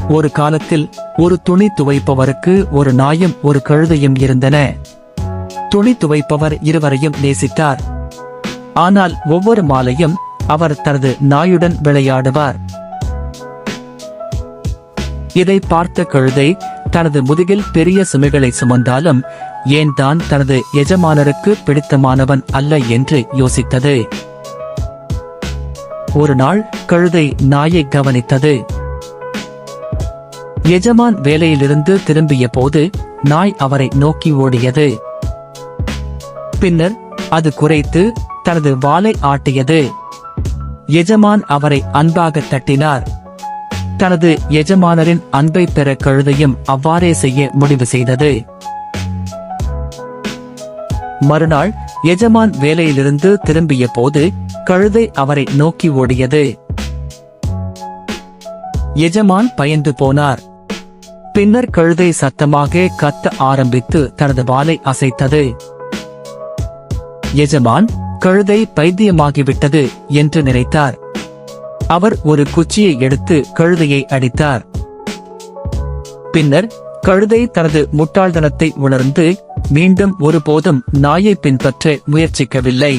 ஒரு காலத்தில் ஒரு துணி துவைப்பவருக்கு ஒரு நாயும் ஒரு கழுதையும் இருந்தன. துணி துவைப்பவர் இருவரையும் நேசித்தார். ஆனால் ஒவ்வொரு மாலையும் அவர் தனது நாயுடன் விளையாடுவார். இதை பார்த்த கழுதை தனது முதுகில் பெரிய சுமைகளை சுமந்தாலும் ஏன் தான் தனது எஜமானருக்கு பிடித்தமானவன் அல்ல என்று யோசித்தது. ஒரு நாள் கழுதை நாயை கவனித்தது. எஜமான் வேலையிலிருந்து திரும்பிய போது நாய் அவரை நோக்கி ஓடியது. பின்னர் அது குரைத்து தனது வாலை ஆட்டியது. எஜமான் அவரை அன்பாக தட்டினார். தனது எஜமானரின் அன்பை பெற கழுதையும் அவ்வாறே செய்ய முடிவு செய்தது. மறுநாள் எஜமான் வேலையிலிருந்து திரும்பிய போது கழுதை அவரை நோக்கி ஓடியது. எஜமான் பயந்து போனார். பின்னர் கழுதை சத்தமாக கத்த ஆரம்பித்து தனது வாலை அசைத்தது. எஜமான் கழுதை பைத்தியமாகிவிட்டது என்று நினைத்தார். அவர் ஒரு குச்சியை எடுத்து கழுதையை அடித்தார். பின்னர் கழுதை தனது முட்டாள்தனத்தை உணர்ந்து மீண்டும் ஒருபோதும் நாயை பின்பற்ற முயற்சிக்கவில்லை.